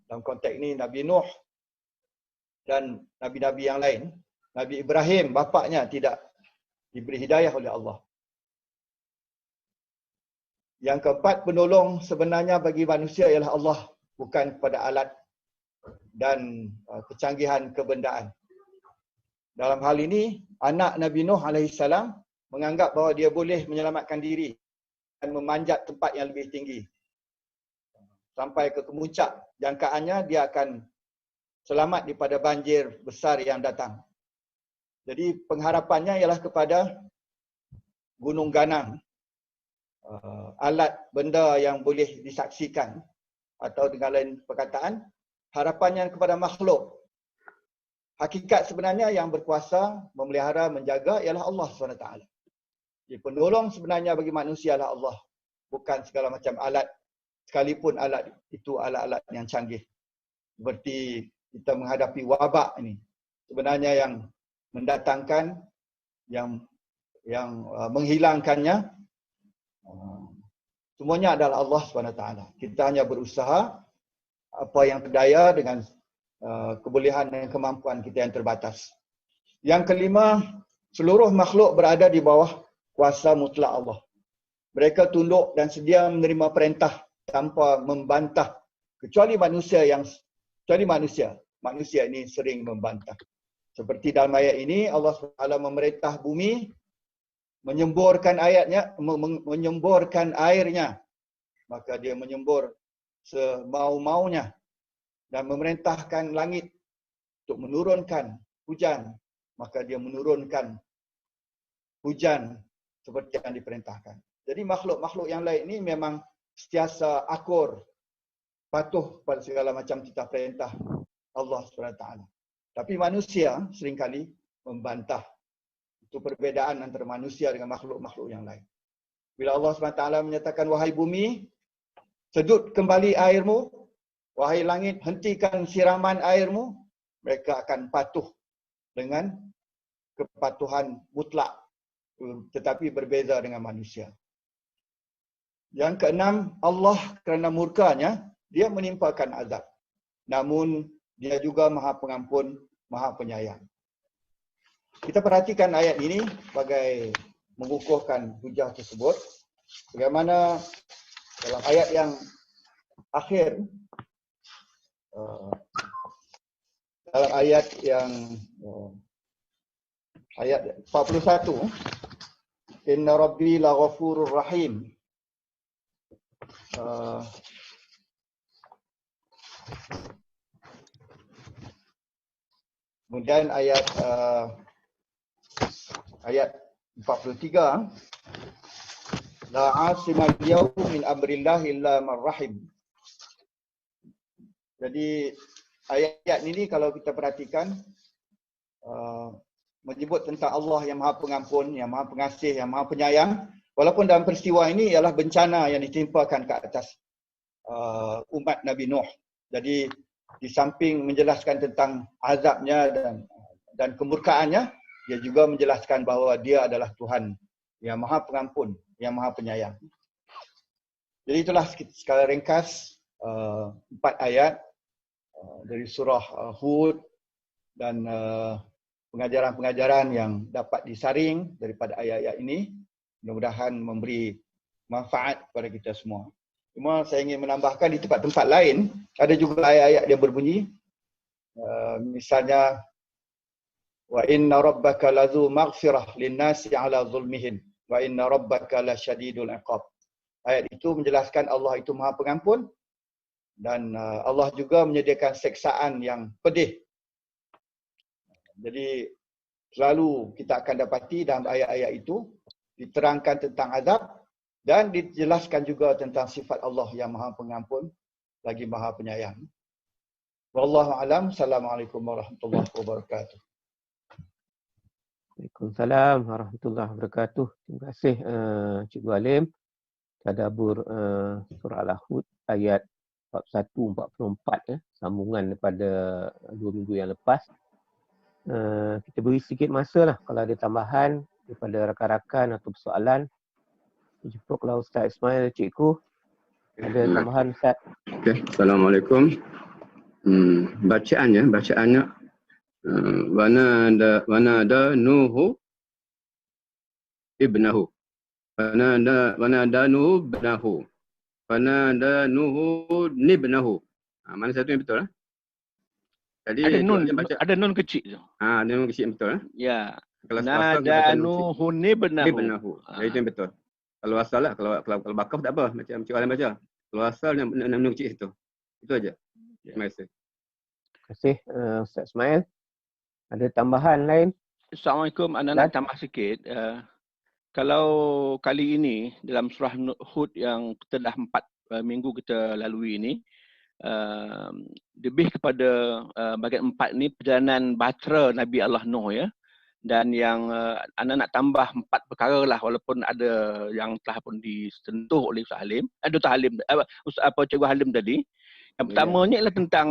Dalam konteks ini Nabi Nuh dan Nabi-Nabi yang lain. Nabi Ibrahim, bapaknya tidak diberi hidayah oleh Allah. Yang keempat, penolong sebenarnya bagi manusia ialah Allah, bukan kepada alat dan kecanggihan kebendaan. Dalam hal ini, anak Nabi Nuh AS menganggap bahawa dia boleh menyelamatkan diri dan memanjat tempat yang lebih tinggi. Sampai ke kemuncak jangkaannya, dia akan selamat daripada banjir besar yang datang. Jadi pengharapannya ialah kepada gunung ganang, alat benda yang boleh disaksikan, atau dengan lain perkataan, harapannya kepada makhluk. Hakikat sebenarnya yang berkuasa memelihara, menjaga ialah Allah SWT. Jadi penolong sebenarnya bagi manusia ialah Allah, bukan segala macam alat, sekalipun alat itu alat-alat yang canggih. Seperti kita menghadapi wabak ini, sebenarnya yang mendatangkan, yang menghilangkannya, semuanya adalah Allah SWT. Kita hanya berusaha apa yang berdaya dengan kebolehan dan kemampuan kita yang terbatas. Yang kelima, seluruh makhluk berada di bawah kuasa mutlak Allah. Mereka tunduk dan sedia menerima perintah tanpa membantah, kecuali manusia ini sering membantah. Seperti dalam ayat ini, Allah SWT memerintah bumi menyemburkan airnya, maka dia menyembur semau-maunya, dan memerintahkan langit untuk menurunkan hujan, maka dia menurunkan hujan seperti yang diperintahkan. Jadi makhluk-makhluk yang lain ini memang sentiasa akur, patuh pada segala macam titah perintah Allah SWT. Tapi manusia seringkali membantah. Itu perbezaan antara manusia dengan makhluk-makhluk yang lain. Bila Allah SWT menyatakan, wahai bumi, sedut kembali airmu, wahai langit, hentikan siraman airmu, mereka akan patuh dengan kepatuhan mutlak, tetapi berbeza dengan manusia. Yang keenam, Allah kerana murkanya, dia menimpakan azab. Namun, dia juga Maha Pengampun, Maha Penyayang. Kita perhatikan ayat ini sebagai mengukuhkan hujah tersebut. Bagaimana dalam ayat yang akhir, dalam ayat yang ayat 41, Inna Rabbi la ghafurur rahim. Kemudian ayat 43, la asimal yawm min amrillah illa man rahim. Jadi ayat ini kalau kita perhatikan menyebut tentang Allah yang Maha Pengampun, yang Maha Pengasih, yang Maha Penyayang. Walaupun dalam peristiwa ini ialah bencana yang ditimpakan ke atas umat Nabi Nuh. Jadi di samping menjelaskan tentang azabnya dan kemurkaannya, dia juga menjelaskan bahawa dia adalah Tuhan yang Maha Pengampun, yang Maha Penyayang. Jadi itulah sekala ringkas 4 ayat dari surah Hud dan pengajaran-pengajaran yang dapat disaring daripada ayat-ayat ini. Mudah-mudahan memberi manfaat kepada kita semua. Cuma saya ingin menambahkan di tempat-tempat lain, ada juga ayat-ayat yang berbunyi. Misalnya, wa inna rabbaka lazu maghfirah linnasi ala zulmihim wa inna rabbaka lasyadidul iqab. Ayat itu menjelaskan Allah itu Maha Pengampun dan Allah juga menyediakan seksaan yang pedih. Jadi selalu kita akan dapati dalam ayat-ayat itu diterangkan tentang azab dan dijelaskan juga tentang sifat Allah yang Maha Pengampun lagi Maha Penyayang. Wallahu a'lam. Assalamualaikum warahmatullahi wabarakatuh. Waalaikumsalam warahmatullahi wabarakatuh. Terima kasih Cikgu Alim. Tadabbur surah Al-Hud ayat 41-44 sambungan daripada 2 minggu yang lepas. Kita beri sedikit masa lah kalau ada tambahan daripada rakan-rakan atau persoalan. Jumpa kalau Ustaz Ismail, Cikgu. Ada tambahan Ustaz? Okey, Assalamualaikum. Bacaannya mana ada Nuhu ibnahu. Mana ada Nuhu ibnahu. Mana ada Nuhu nibnahu. Mana satu yang betul? Jadi ada nun kecil tu. Ada nun kecil betul. Ya. Kalau Nada Nuhu nibnahu. Itu yang betul. Kalau asal lah, kalau bakaf tak apa, macam Cik Alim baca. Kalau asal nun kecil itu. Itu aja. Terima kasih. Terima kasih Ustaz Ismail. Ada tambahan lain? Assalamualaikum. Anda nak tambah sikit. Kalau kali ini dalam surah Hud yang telah 4 minggu kita lalui ini, lebih kepada bahagian 4 ni perjalanan bahtera Nabi Allah Nuh ya. Dan yang anda nak tambah 4 perkara lah, walaupun ada yang telah pun disentuh oleh Ustaz Halim, Dr. Halim, Cikgu Halim tadi. Yang pertamanya ialah tentang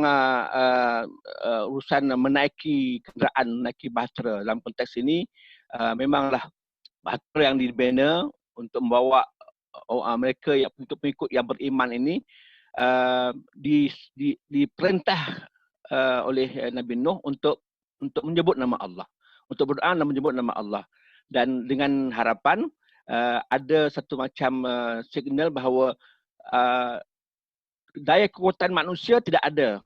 urusan menaiki kenderaan, menaiki bahtera. Dalam konteks ini memanglah bahtera yang dibina untuk membawa mereka yang untuk pengikut yang beriman ini diperintah oleh Nabi Nuh untuk menyebut nama Allah, untuk berdoa dan menyebut nama Allah, dan dengan harapan ada satu macam signal bahawa daya kekuatan manusia tidak ada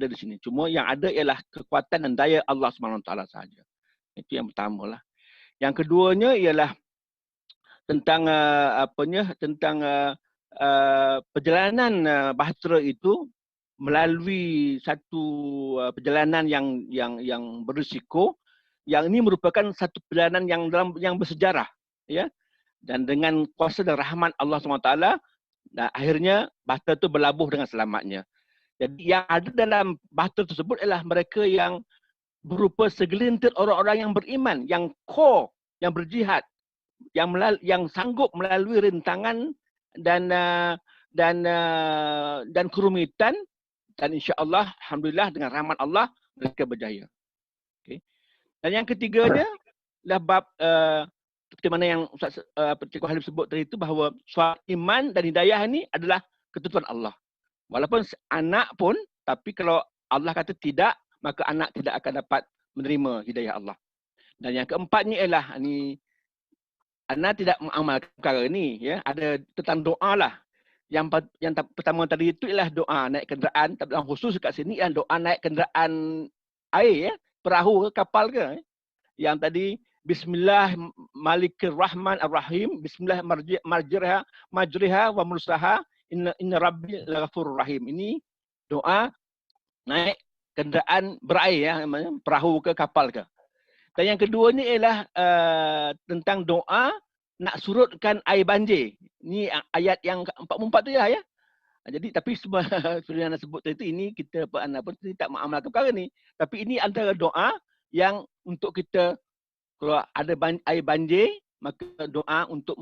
di sini. Cuma yang ada ialah kekuatan dan daya Allah SWT sahaja. Itu yang pertama lah. Yang keduanya ialah tentang perjalanan bahtera itu melalui satu perjalanan yang berisiko. Yang ini merupakan satu perjalanan yang bersejarah, ya. Dan dengan kuasa dan rahmat Allah SWT, akhirnya bahtera itu berlabuh dengan selamatnya. Jadi yang ada dalam bahtera tersebut ialah mereka yang berupa segelintir orang-orang yang beriman, yang core, yang berjihad, yang sanggup melalui rintangan dan kerumitan, dan insya-Allah alhamdulillah dengan rahmat Allah mereka berjaya. Okay. Dan yang ketiganya adalah bab seperti mana yang Ustaz Cikgu Halim sebut tadi itu, bahawa soal iman dan hidayah ini adalah ketentuan Allah. Walaupun anak pun, tapi kalau Allah kata tidak, maka anak tidak akan dapat menerima hidayah Allah. Dan yang keempatnya ialah anak tidak mengamalkan perkara ini, ya. Ada tentang doa lah. Yang pertama tadi itu ialah doa naik kenderaan, tapi yang khusus kat sini ialah doa naik kenderaan air, ya, perahu ke kapal ke. Yang tadi Bismillah Malikir Rahman Ar-Rahim, Bismillah Majriha wa Mursaha, Inna Rabbi Laghafurur Rahim. Ini doa naik kenderaan berair, ya, perahu ke kapal ke. Dan yang kedua ni ialah tentang doa nak surutkan air banjir. Ini ayat yang 44 tu ya. Jadi tapi seperti yang anda sebut tadi, ini kita anda pun tak mengamalkan perkara ni. Tapi ini antara doa yang untuk kita, kalau ada air banjir, maka doa untuk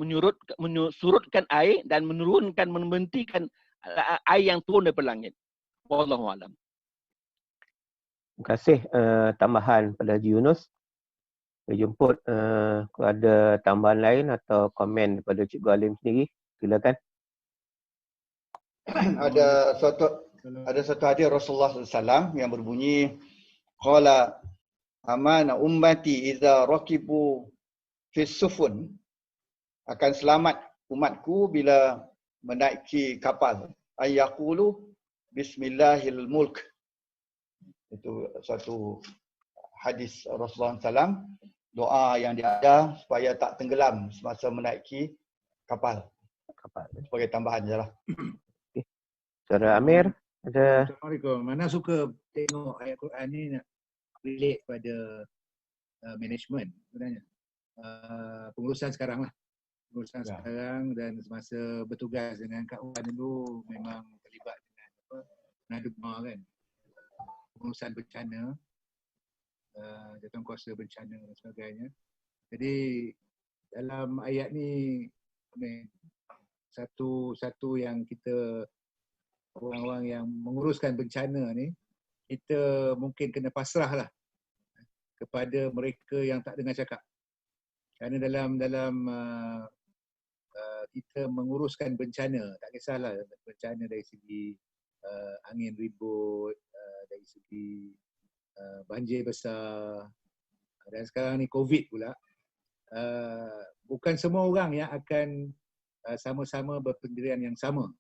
surutkan air dan membentikan air yang turun daripada langit. Wallahu a'lam. Terima kasih tambahan pada Haji Yunus. Saya jemput kalau ada tambahan lain atau komen daripada Cikgu Alim sendiri, silakan. Ada satu hadis Rasulullah SAW yang berbunyi, qala amana ummati idza raqibu fis sufun, akan selamat umatku bila menaiki kapal, ayyaqulu bismillahil mulk. Itu satu hadis Rasulullah SAW, doa yang diajar supaya tak tenggelam semasa menaiki kapal. Sebagai tambahan je lah. Saudara Amir, ada? Assalamualaikum. Mana suka tengok ayat Quran ni nak relate pada management sebenarnya. Pengurusan sekarang lah. Pengurusan sekarang dan semasa bertugas dengan Kak Wan dulu memang terlibat dengan Naduma kan. Pengurusan bencana, jawatankuasa bencana dan sebagainya. Jadi dalam ayat ni satu yang kita, orang-orang yang menguruskan bencana ni, kita mungkin kena pasrah lah kepada mereka yang tak dengar cakap. Kerana dalam kita menguruskan bencana, tak kisahlah bencana dari segi angin ribut, dari dari segi banjir besar, dan sekarang ni COVID pula. Bukan semua orang yang akan sama-sama berpendirian yang sama.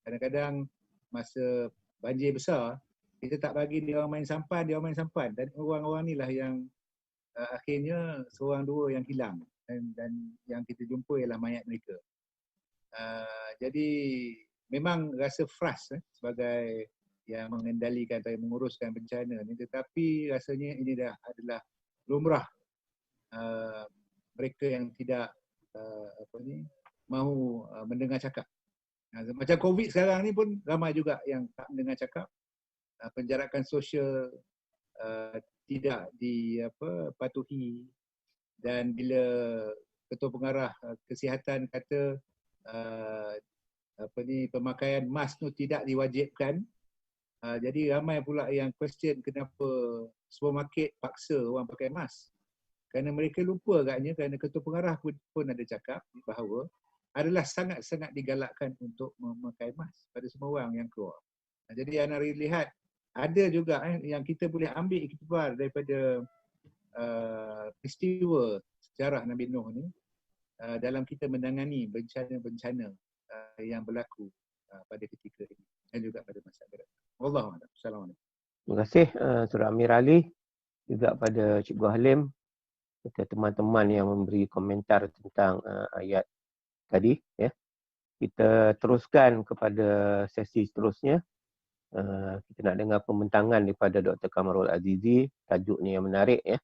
Kadang-kadang masa banjir besar, kita tak bagi dia orang main sampan, dia orang main sampan. Dan orang-orang ni lah yang akhirnya seorang dua yang hilang. Dan yang kita jumpa ialah mayat mereka. Jadi memang rasa frust sebagai yang mengendalikan atau menguruskan bencana ni. Tetapi rasanya ini adalah lumrah mereka yang tidak mahu mendengar cakap. Macam COVID sekarang ni pun ramai juga yang tak mendengar cakap. Penjarakan sosial tidak dipatuhi, dan bila Ketua Pengarah Kesihatan kata pemakaian mask tu tidak diwajibkan, jadi ramai pula yang question kenapa supermarket paksa orang pakai mask. Kerana mereka lupa agaknya, kerana Ketua Pengarah pun ada cakap bahawa adalah sangat-sangat digalakkan untuk memakai mask pada semua orang yang keluar. Jadi anda lihat ada juga yang kita boleh ambil iktibar daripada peristiwa sejarah Nabi Nuh ni dalam kita menangani bencana-bencana yang berlaku pada ketika ini dan juga pada masa akan datang. Wallahualam. Assalamualaikum. Terima kasih Surah Amir Ali, juga pada Cikgu Halim, serta teman-teman yang memberi komentar tentang ayat tadi. Ya. Kita teruskan kepada sesi seterusnya. Kita nak dengar pembentangan daripada Dr. Kamarul Azizi. Tajuknya yang menarik, ya.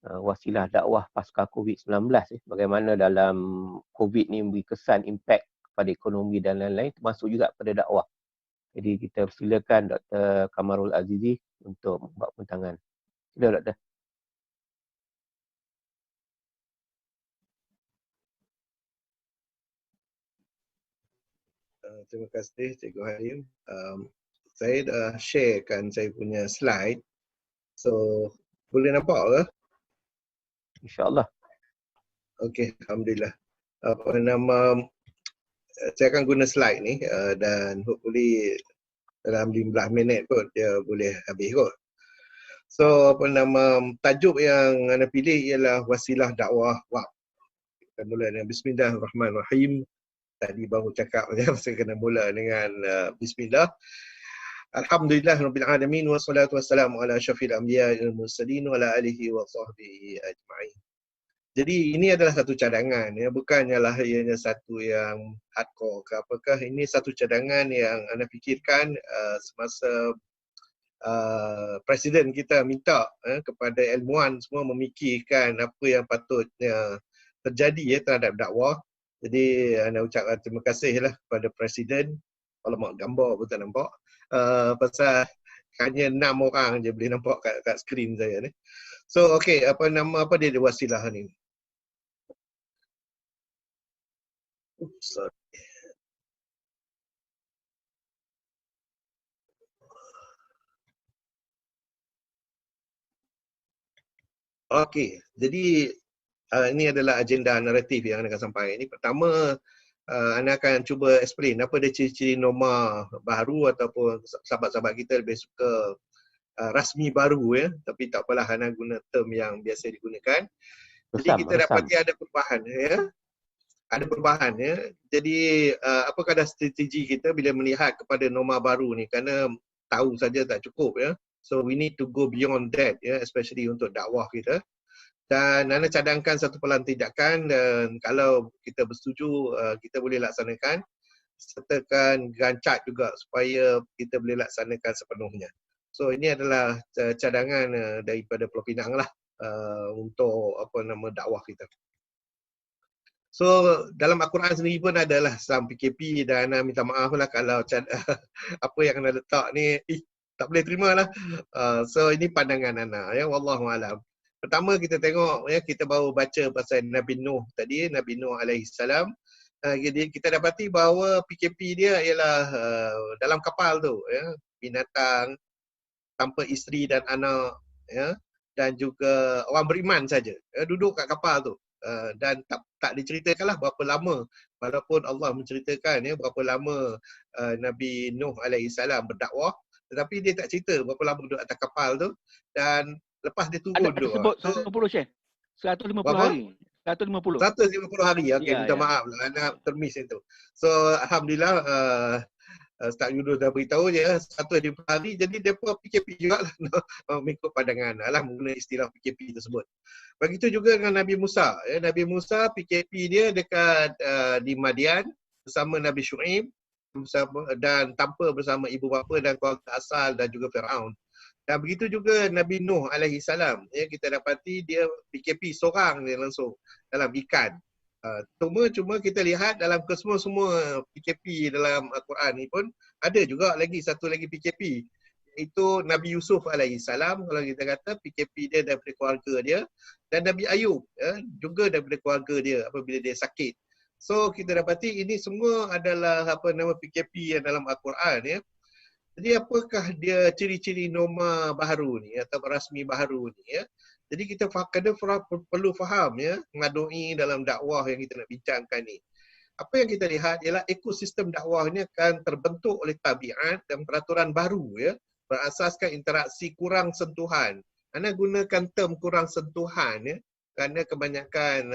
Wasilah dakwah pasca COVID-19. Bagaimana dalam COVID ni memberi kesan, impak kepada ekonomi dan lain-lain, termasuk juga pada dakwah. Jadi kita persilakan Dr. Kamarul Azizi untuk membuat pembentangan. Sila Dr. Terima kasih Cikgu Halim. Saya dah sharekan saya punya slide. So, boleh nampak ke? InsyaAllah. Okey, Alhamdulillah. Saya akan guna slide ni dan hopefully dalam 15 minit kot dia boleh habis kot. So, tajuk yang anda pilih ialah wasilah dakwah waqf. Kita mula dengan Bismillahirrahmanirrahim. Tadi baru cakap saya kena mula dengan Bismillah. Alhamdulillah Rabbil Alamin, wassalatu wassalamu ala syafil anbiya wal mursalin wa ala alihi wa sahbihi ajma'in. Jadi ini adalah satu cadangan, ya, bukannya ianya satu yang hardcore ke apakah. Ini satu cadangan yang anda fikirkan semasa Presiden kita minta kepada ilmuwan semua memikirkan apa yang patutnya terjadi terhadap dakwah. Jadi anda ucapkan terima kasihlah kepada Presiden. Alamak, gambar pun tak nampak. Pasal hanya 6 orang je boleh nampak kat skrin saya ni. So okey, apa dia wasilah ni? Sorry. Okey, jadi ini adalah agenda naratif yang anda akan sampaikan. Ini pertama, anda akan cuba explain apa dia ciri-ciri norma baru ataupun sahabat-sahabat kita lebih suka rasmi baru, ya. Tapi tak apalah, anda guna term yang biasa digunakan. Jadi kita dapati ada perubahan, ya. Ada perubahan, ya. Jadi apakah strategi kita bila melihat kepada norma baru ni, kerana tahu saja tak cukup, ya. So we need to go beyond that, ya, especially untuk dakwah kita. Dan anda cadangkan satu pelan tindakan, dan kalau kita bersetuju kita boleh laksanakan, sertakan rancak juga supaya kita boleh laksanakan sepenuhnya. So ini adalah cadangan daripada Pulau Pinang lah untuk dakwah kita. So dalam Al-Quran sendiri pun adalah Islam PKP, dan minta maaf lah kalau apa yang anda letak ni tak boleh terima lah. So ini pandangan anda, ya, wallahualam. Pertama kita tengok, ya, kita baru baca pasal Nabi Nuh tadi, Nabi Nuh alaihissalam. Jadi kita dapati bahawa PKP dia ialah dalam kapal tu, ya, binatang tanpa isteri dan anak, ya, dan juga orang beriman saja, ya, duduk kat kapal tu. Dan tak diceritakanlah berapa lama, walaupun Allah menceritakan, ya, berapa lama Nabi Nuh alaihissalam berdakwah. Tetapi dia tak cerita berapa lama duduk atas kapal tu dan lepas dia turun Ada tu. sebut So 150 Syekh. 150 berapa? hari. 150. 150 hari. Okey, Ya, minta ya. maaf lah anak termiss itu. So alhamdulillah Ustaz Yunus dah beritahu je 150 hari, jadi depa PKP jugalah mengikut pandangan lah menggunakan istilah PKP tersebut. Begitu juga dengan Nabi Musa. Nabi Musa PKP dia dekat di Madian bersama Nabi Syuaib dan tanpa bersama ibu bapa dan keluarga asal dan juga Firaun. Dan begitu juga Nabi Nuh alaihi salam. Kita dapati dia PKP seorang dia langsung dalam ikan. Cuma kita lihat dalam kesemua-semua PKP dalam Al-Quran ni pun ada juga lagi satu lagi PKP, iaitu Nabi Yusuf alaihi salam. Kalau kita kata PKP dia daripada keluarga dia, dan Nabi Ayub juga daripada keluarga dia apabila dia sakit. So kita dapati ini semua adalah PKP yang dalam Al-Quran ya. Jadi apakah dia ciri-ciri norma baharu ni atau rasmi baharu ni ya? Jadi kita perlu faham ya, mengadui dalam dakwah yang kita nak bincangkan ni. Apa yang kita lihat ialah ekosistem dakwah ni akan terbentuk oleh tabiat dan peraturan baru ya, berasaskan interaksi kurang sentuhan. Anda gunakan term kurang sentuhan ya, kerana kebanyakan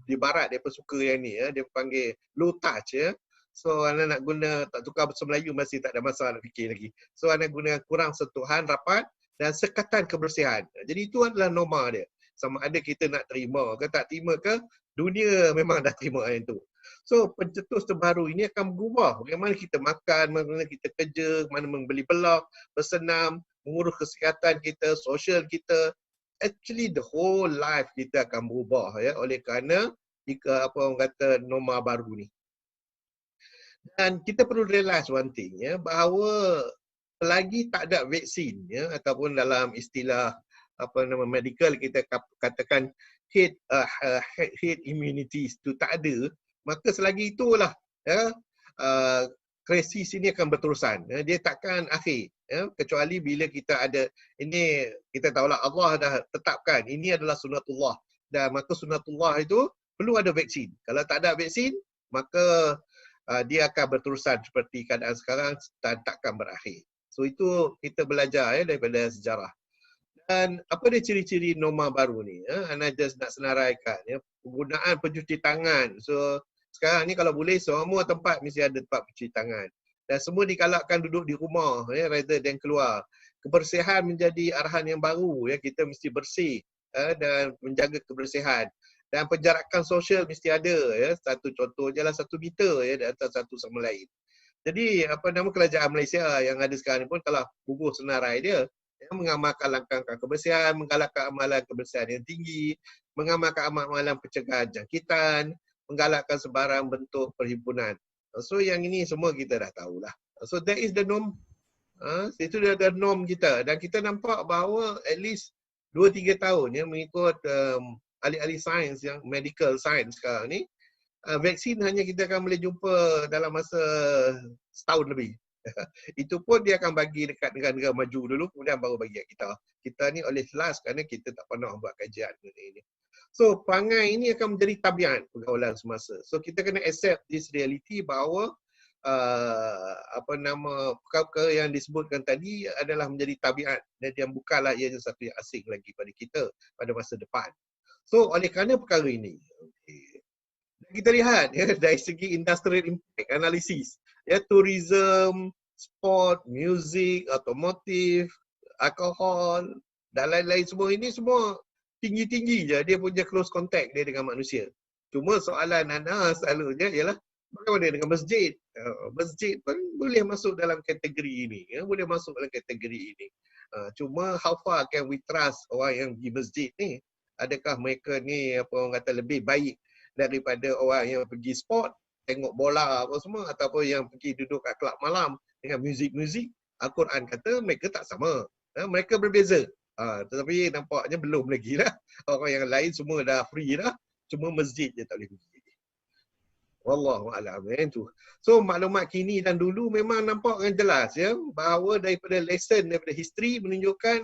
di barat dia suka yang ni ya, dia panggil low touch ya. So anda nak guna tak tukar bahasa Melayu masih tak ada masalah nak fikir lagi. So anda guna kurang sentuhan, rapat dan sekatan kebersihan. Jadi itu adalah norma dia. Sama ada kita nak terima ke tak terima ke, dunia memang dah terima yang tu. So pencetus terbaru ini akan berubah. Bagaimana kita makan, bagaimana kita kerja, mana membeli belak, bersenam, mengurus kesihatan kita, sosial kita. Actually the whole life kita akan berubah ya, oleh kerana apa orang kata norma baru ni. Dan kita perlu realize one thing ya, bahawa selagi tak ada vaksin ya, ataupun dalam istilah medical kita katakan herd immunity itu tak ada, maka selagi itulah ya, krisis ini akan berterusan ya, dia takkan akhir ya, kecuali bila kita ada ini. Kita tahulah Allah dah tetapkan ini adalah sunatullah, dan maka sunatullah itu perlu ada vaksin. Kalau tak ada vaksin maka dia akan berterusan seperti keadaan sekarang dan takkan berakhir. So itu kita belajar ya daripada sejarah. Dan apa dia ciri-ciri norma baru ni? Ana just nak senaraikan ya, penggunaan pencuci tangan. So sekarang ni kalau boleh semua tempat mesti ada tempat pencuci tangan. Dan semua digalakkan duduk di rumah ya, rather than keluar. Kebersihan menjadi arahan yang baru ya, kita mesti bersih dan menjaga kebersihan. Dan penjarakan sosial mesti ada ya. Satu contoh je lah 1 meter ya di atas satu sama lain. Jadi kerajaan Malaysia yang ada sekarang ni pun telah bubuh senarai dia ya, mengamalkan langkah-langkah kebersihan, menggalakkan amalan kebersihan yang tinggi, mengamalkan amalan pencegahan jangkitan, menggalakkan sebarang bentuk perhimpunan. So yang ini semua kita dah tahulah. So that is the norm. Itu dah norm kita, dan kita nampak bahawa at least 2-3 tahun ya, mengikut ahli-ahli sains yang medical science sekarang ni, vaksin hanya kita akan boleh jumpa dalam masa setahun lebih. Itu pun dia akan bagi dekat negara-negara maju dulu, kemudian baru bagi kita. Kita ni oleh last kerana kita tak pernah buat kajian mengenai ini. So perangai ini akan menjadi tabiat pergaulan semasa. So kita kena accept this reality bahawa perkara yang disebutkan tadi adalah menjadi tabiat, dan yang bukanlah ianya satu yang asing lagi pada kita pada masa depan. So oleh kerana perkara ini, kita lihat ya, dari segi industrial impact analysis ya, tourism, sport, music, automotive, alkohol dan lain-lain, semua ini semua tinggi-tinggi je dia punya close contact dia dengan manusia. Cuma soalan anda selalunya ialah bagaimana dengan masjid? Masjid pun boleh masuk dalam kategori ini ya, boleh masuk dalam kategori ini. Cuma how far can we trust orang yang pergi masjid ni? Adakah mereka ni orang kata lebih baik daripada orang yang pergi sport, tengok bola apa semua, ataupun yang pergi duduk kat kelab malam dengan muzik-muzik? Al-Quran kata mereka tak sama. Mereka berbeza. Tetapi nampaknya belum lagi lah. Orang yang lain semua dah free dah. Cuma masjid je tak boleh pergi. Wallahu'alam. So maklumat kini dan dulu memang nampak dengan jelas ya, bahawa daripada lesson, daripada history menunjukkan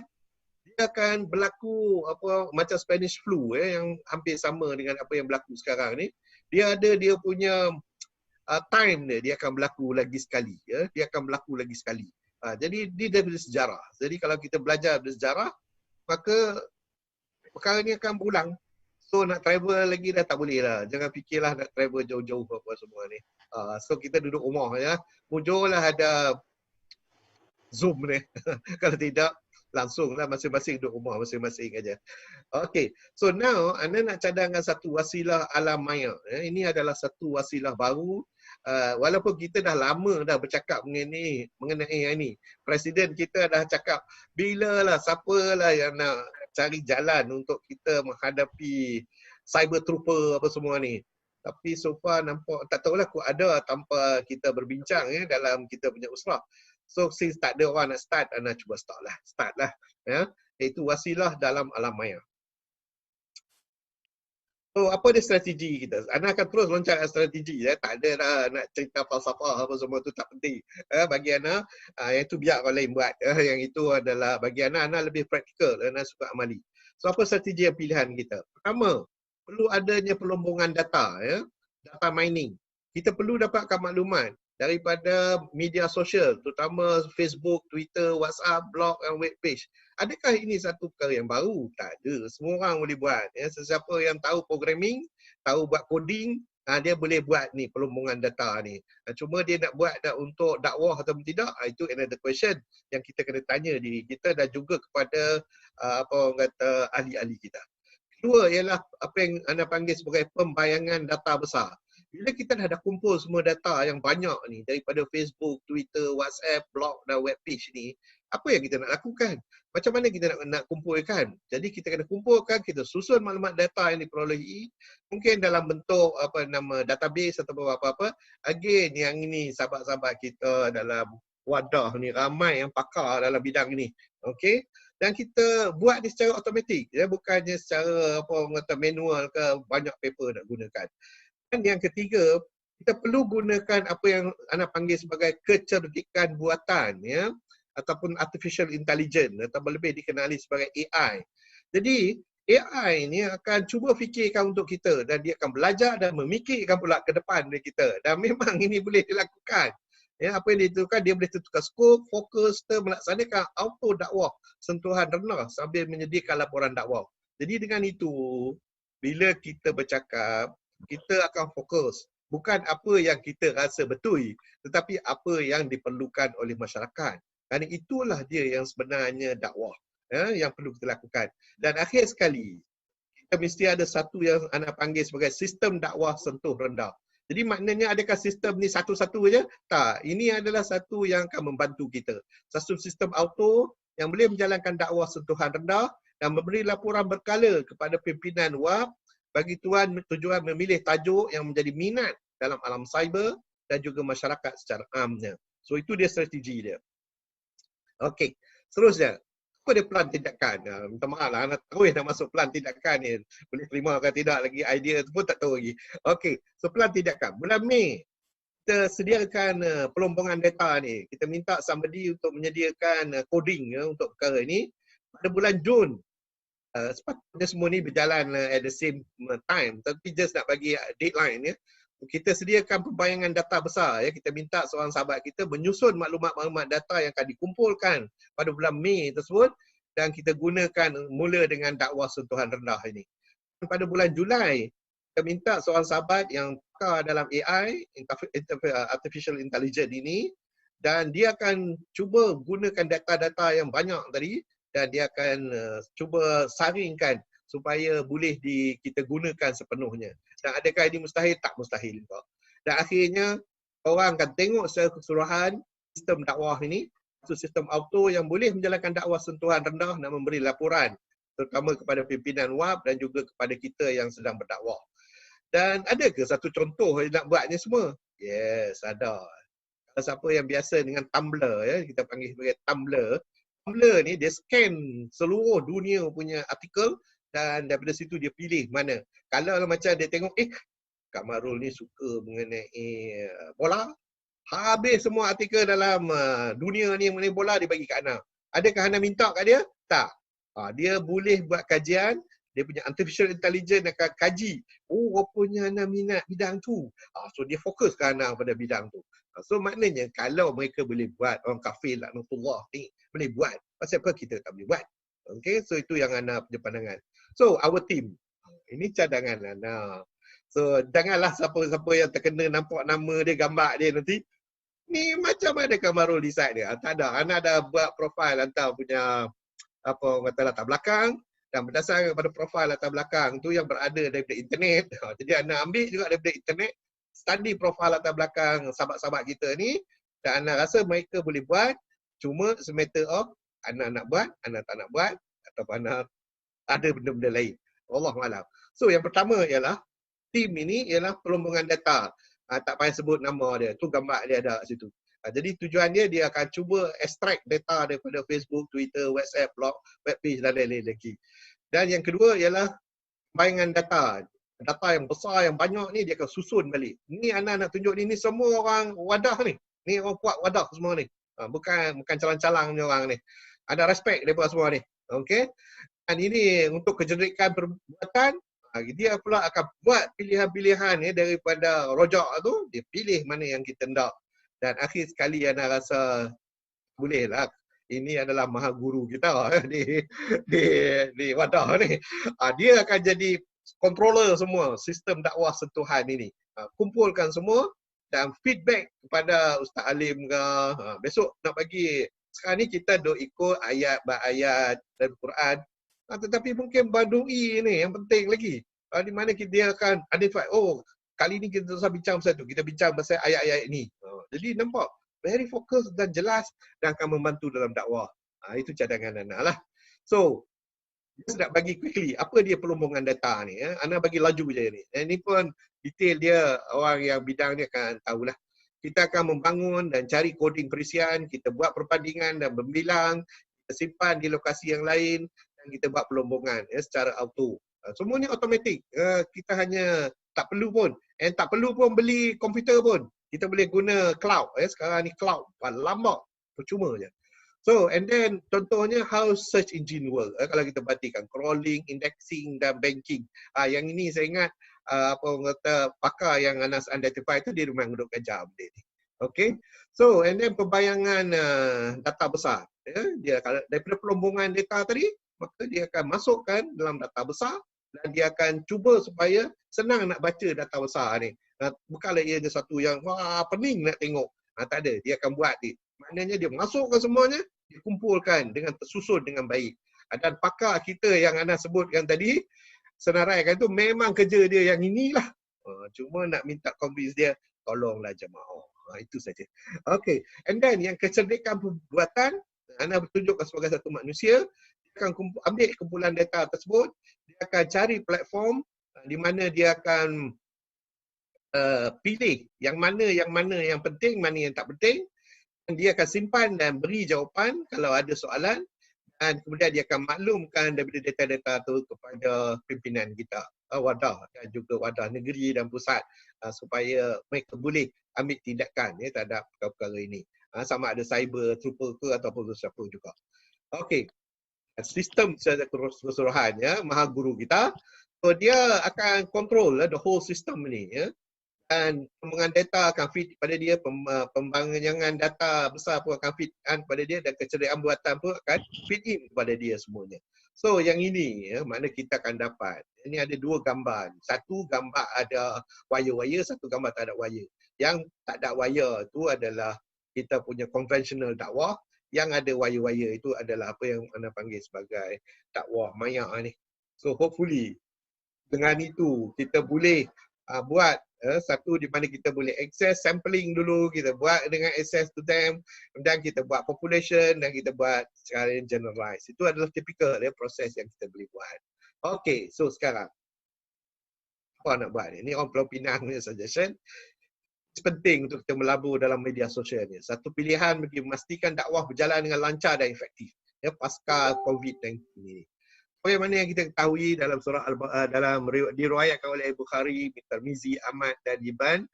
dia akan berlaku macam Spanish flu ya, yang hampir sama dengan apa yang berlaku sekarang ni. Dia ada dia punya time dia akan berlaku lagi sekali. Ya. Dia akan berlaku lagi sekali. Jadi dia daripada sejarah. Jadi kalau kita belajar dari sejarah, maka perkara ni akan berulang. So nak travel lagi dah tak boleh lah. Jangan fikirlah nak travel jauh-jauh apa semua ni. So kita duduk rumah ya. Mujurlah ada Zoom ni. Kalau tidak, langsunglah masing-masing duduk rumah masing-masing aja. Okay, so now anda nak cadangkan satu wasilah alam maya. Ini adalah satu wasilah baru. Walaupun kita dah lama dah bercakap mengenai ini. Presiden kita dah cakap, bilalah siapalah yang nak cari jalan untuk kita menghadapi cyber trooper apa semua ni. Tapi so far nampak, tak tahulah kok ada tanpa kita berbincang dalam kita punya usrah. So since tak ada orang nak start, anda cuba start lah. Ya. Iaitu wasilah dalam alam maya. So apa dia strategi kita? Anda akan terus loncat strategi. Tak ada dah nak cerita falsafah apa semua tu, tak penting. Bagi anda, yang itu biar orang lain buat. Yang itu adalah bagi anda lebih praktikal. Anda suka amali. So apa strategi yang pilihan kita? Pertama, perlu adanya pelombongan data. Data mining. Kita perlu dapatkan maklumat daripada media sosial, terutama Facebook, Twitter, WhatsApp, blog dan web page. Adakah ini satu perkara yang baru? Tak ada. Semua orang boleh buat. Sesiapa yang tahu programming, tahu buat coding, dia boleh buat ni pelombongan data ni. Cuma dia nak buat untuk dakwah atau tidak, itu another question yang kita kena tanya diri kita dan juga kepada apa orang kata ahli-ahli kita. Kedua ialah apa yang anda panggil sebagai pembayangan data besar. Bila kita dah kumpul semua data yang banyak ni daripada Facebook, Twitter, WhatsApp, blog dan web page ni, apa yang kita nak lakukan? Macam mana kita nak kumpulkan? Jadi kita kena kumpulkan, kita susun maklumat data yang diperolehi, mungkin dalam bentuk database atau apa-apa. Again, yang ini sahabat-sahabat kita dalam wadah ni ramai yang pakar dalam bidang ni. Okey? Dan kita buat ni secara automatik, bukannya secara manual ke, banyak paper nak gunakan. Dan yang ketiga, kita perlu gunakan apa yang anda panggil sebagai kecerdikan buatan, ataupun artificial intelligence, atau lebih dikenali sebagai AI. Jadi AI ni akan cuba fikirkan untuk kita dan dia akan belajar dan memikirkan pula ke depan dari kita. Dan memang ini boleh dilakukan. Apa yang ditentukan, dia boleh tentukan skop, fokus, melaksanakan auto dakwah sentuhan rendah sambil menyediakan laporan dakwah. Jadi dengan itu, bila kita bercakap, kita akan fokus bukan apa yang kita rasa betul, tetapi apa yang diperlukan oleh masyarakat. Kerana itulah dia yang sebenarnya dakwah yang perlu kita lakukan. Dan akhir sekali, kita mesti ada satu yang anda panggil sebagai sistem dakwah sentuh rendah. Jadi maknanya adakah sistem ni satu-satu saja? Tak, ini adalah satu yang akan membantu kita. Satu sistem auto yang boleh menjalankan dakwah sentuhan rendah dan memberi laporan berkala kepada pimpinan WAP bagi tujuan memilih tajuk yang menjadi minat dalam alam cyber dan juga masyarakat secara amnya. So itu dia strategi dia. Okey, seterusnya. Apa dia plan tindakan? Minta maaf lah, anak terus nak masuk plan tindakan ni. Boleh terima atau tidak lagi, idea tu pun tak tahu lagi. Okey, so plan tindakan. Bulan Mei, kita sediakan pelombongan data ni. Kita minta somebody untuk menyediakan coding untuk perkara ni. Pada bulan Jun, sepatutnya semua ni berjalan at the same time, tapi just nak bagi deadline kita sediakan pembayangan data besar. Kita minta seorang sahabat kita menyusun maklumat-maklumat data yang akan dikumpulkan pada bulan Mei tersebut dan kita gunakan mula dengan dakwah sentuhan rendah ini. Pada bulan Julai, kita minta seorang sahabat yang pakar dalam AI, artificial intelligence ini, dan dia akan cuba gunakan data-data yang banyak tadi dan dia akan cuba saringkan supaya boleh kita gunakan sepenuhnya. Dan adakah ini mustahil? Tak mustahil. Dan akhirnya, orang akan tengok secara keseluruhan sistem dakwah ini, sistem auto yang boleh menjalankan dakwah sentuhan rendah dan memberi laporan, terutama kepada pimpinan WAP dan juga kepada kita yang sedang berdakwah. Dan ada ke satu contoh yang nak buat ni semua? Yes, ada. Kalau siapa yang biasa dengan Tumblr, kita panggil sebagai Tumblr. Tumblr ni dia scan seluruh dunia punya artikel dan daripada situ dia pilih mana. Kalau macam dia tengok, Kak Marul ni suka mengenai bola, habis semua artikel dalam dunia ni mengenai bola dia bagi kat Ana. Adakah Ana minta kat dia? Tak. Dia boleh buat kajian dia punya artificial intelligence akan kaji, oh rupanya Ana minat bidang tu. So dia fokuskan Ana pada bidang tu. So maknanya kalau mereka boleh buat, orang kafir laknatullah ni boleh buat, pasal apa kita tak boleh buat? Okay, so itu yang Ana punya pandangan. So our team, ini cadangan Ana. So janganlah siapa-siapa yang terkena nampak nama dia, gambar dia nanti, ni macam ada Kamarul decide dia. Tak ada. Ana ada buat profil hantar punya apa orang kata latar belakang, dan berdasarkan kepada profil latar belakang tu yang berada daripada internet. Jadi Ana ambil juga daripada internet, study profil latar belakang sahabat-sahabat kita ni, dan Ana rasa mereka boleh buat, cuma matter of Ana nak buat, Ana tak nak buat, ataupun Ana ada benda-benda lain. Wallahualam. So yang pertama ialah tim ini ialah pelombongan data. Tak payah sebut nama dia, tu gambar dia ada kat situ. Jadi tujuan dia akan cuba extract data daripada Facebook, Twitter, WhatsApp, blog, webpage dan lain-lain lagi. Dan yang kedua ialah bayangan data. Data yang besar, yang banyak ni dia akan susun balik. Ni Ana nak tunjuk ni semua orang wadah ni. Ni orang kuat wadah semua ni. Bukan calang-calang ni orang ni. Ada respect daripada semua ni. Okey. Dan ini untuk kejerikan perbuatan, dia pula akan buat pilihan-pilihan daripada rojak tu, dia pilih mana yang kita nak. Dan akhir sekali Ana rasa bolehlah, ini adalah maha guru kita di wadah ni. Dia akan jadi controller semua sistem dakwah sentuhan ini. Kumpulkan semua dan feedback kepada Ustaz Alim ke. Besok nak bagi, sekarang ni kita duk ikut ayat ayat dalam Quran. Tetapi mungkin badui ni yang penting lagi. Di mana dia akan identify, oh kali ni kita tak bincang pasal tu, kita bincang pasal ayat-ayat ni. Jadi nampak very fokus dan jelas dan akan membantu dalam dakwah. Itu cadangan Ana lah. So, saya nak bagi quickly, apa dia pelombongan data ni? Ana bagi laju je ni. Ini pun detail dia, orang yang bidang dia akan tahulah. Kita akan membangun dan cari coding perisian, kita buat perbandingan dan membilang, kita simpan di lokasi yang lain, dan kita buat pelombongan secara auto. Semuanya automatik. Kita hanya tak perlu pun. Tak perlu pun beli komputer pun. Kita boleh guna cloud. Sekarang ni cloud. Lama. Percuma je. So, and then contohnya how search engine work. Kalau kita perhatikan crawling, indexing dan banking. Yang ini saya ingat apa orang kata pakar yang Anas identify tu dia memang duduk kerja benda ni. Okay. So, and then pembayangan data besar. Dia kalau daripada pelombongan data tadi, maka dia akan masukkan dalam data besar dan dia akan cuba supaya senang nak baca data besar ni. Bukanlah ia ada satu yang wah pening nak tengok. Tak ada, dia akan buat ni. Maknanya dia masukkan semuanya, dikumpulkan dengan tersusun dengan baik. Dan pakar kita yang Ana sebutkan tadi, senaraikan tu memang kerja dia yang inilah. Cuma nak minta convince dia, tolonglah jemaah. Itu saja. Okay. And then yang kecerdikan perbuatan, Ana bertunjukkan sebagai satu manusia, dia akan ambil kumpulan data tersebut, dia akan cari platform di mana dia akan pilih yang mana yang penting, mana yang tak penting. Dan dia akan simpan dan beri jawapan kalau ada soalan, dan kemudian dia akan maklumkan daripada data-data itu kepada pimpinan kita, wadah dan juga wadah negeri dan pusat, supaya mereka boleh ambil tindakan terhadap perkara-perkara ini. Sama ada cyber trooper ke ataupun siapa juga. Okey. Sistem secara keseluruhan maha guru kita, so dia akan control the whole system ni dan pengembangan data akan feed pada dia, pembangunan data besar pun akan feed kepada dia, dan kecerdaan buatan pun akan feed in kepada dia semuanya. So yang ini makna kita akan dapat, ini ada dua gambar. Satu gambar ada wire-wire, satu gambar tak ada wire. Yang tak ada wire tu adalah kita punya conventional dakwah. Yang ada wire-wire itu adalah apa yang Ana panggil sebagai dakwah maya ni. So hopefully dengan itu kita boleh buat satu di mana kita boleh access sampling dulu, kita buat dengan access to them, dan kita buat population dan kita buat secara generalize. Itu adalah typical proses yang kita boleh buat. Okay, so sekarang apa nak buat ni? Ini orang Pulau Pinang ni suggestion. Penting untuk kita melabur dalam media sosial ni. Satu pilihan bagi memastikan dakwah berjalan dengan lancar dan efektif pasca COVID-19 ini. Bagaimana yang kita ketahui dalam surah dalam diriwayatkan oleh Bukhari, Tirmizi, Ahmad dan Ibn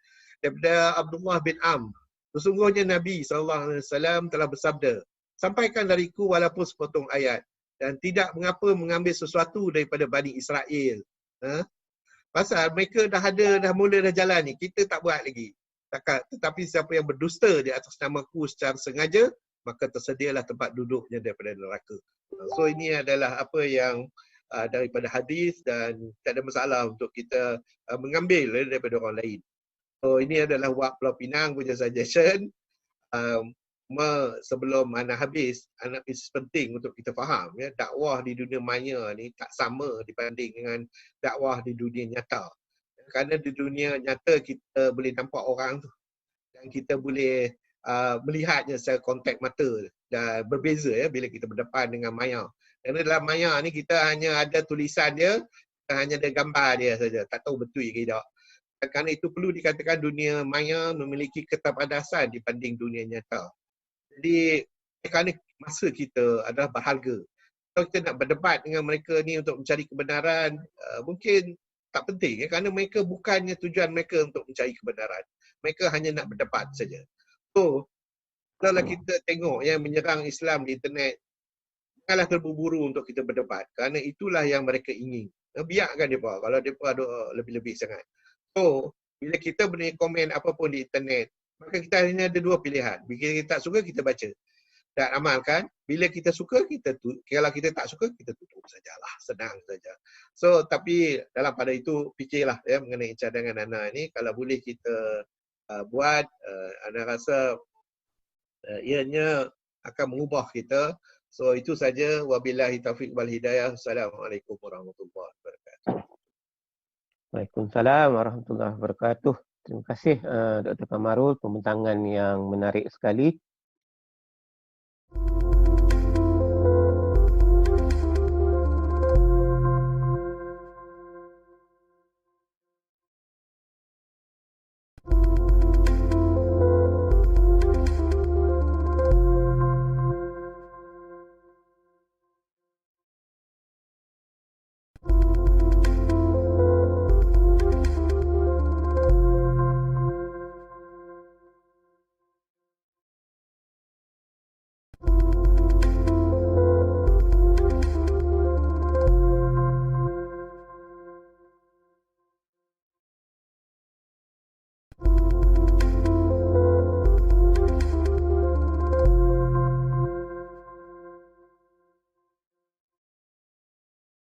daripada Abdullah bin Amr. Sesungguhnya Nabi SAW telah bersabda, sampaikan dariku walaupun sepotong ayat. dan tidak mengapa mengambil sesuatu daripada Bani Israel. Pasal mereka dah mula jalan ni, kita tak buat lagi. Tetapi siapa yang berdusta di atas namaku secara sengaja, maka tersedialah tempat duduknya daripada neraka. So ini adalah apa yang daripada hadis, dan tak ada masalah untuk kita mengambil daripada orang lain. So ini adalah Wak Pulau Pinang punya suggestion. Sebelum anak habis, anak penting untuk kita faham, ya, dakwah di dunia maya ni tak sama dibanding dengan dakwah di dunia nyata. Kerana di dunia nyata kita boleh nampak orang tu dan kita boleh melihatnya secara kontak mata, dan berbeza ya bila kita berdepan dengan maya. Kerana dalam maya ni kita hanya ada tulisan dia, kita hanya ada gambar dia saja, tak tahu betul ke tidak. Kerana itu perlu dikatakan dunia maya memiliki keterbatasan dibanding dunia nyata. Jadi kerana masa kita adalah berharga. Kalau kita nak berdebat dengan mereka ni untuk mencari kebenaran, mungkin tak penting ya, kerana mereka bukannya tujuan mereka untuk mencari kebenaran. Mereka hanya nak berdebat saja. So, kalau kita tengok yang menyerang Islam di internet, janganlah terburu-buru untuk kita berdebat, kerana itulah yang mereka ingin. Biarkan mereka kalau mereka ada lebih-lebih sangat. So, bila kita boleh komen apa pun di internet, maka kita hanya ada dua pilihan. Bila kita tak suka, kita baca dan amalkan. Bila kita suka, kalau kita tak suka, kita tutup sajalah. Senang saja. So, tapi dalam pada itu, fikirlah ya mengenai cadangan Ana ni. Kalau boleh kita buat, Ana rasa ianya akan mengubah kita. So, itu saja. Wabillahi taufiq wal hidayah. Assalamualaikum warahmatullahi wabarakatuh. Waalaikumsalam warahmatullahi wabarakatuh. Terima kasih Dr. Kamarul, pembentangan yang menarik sekali.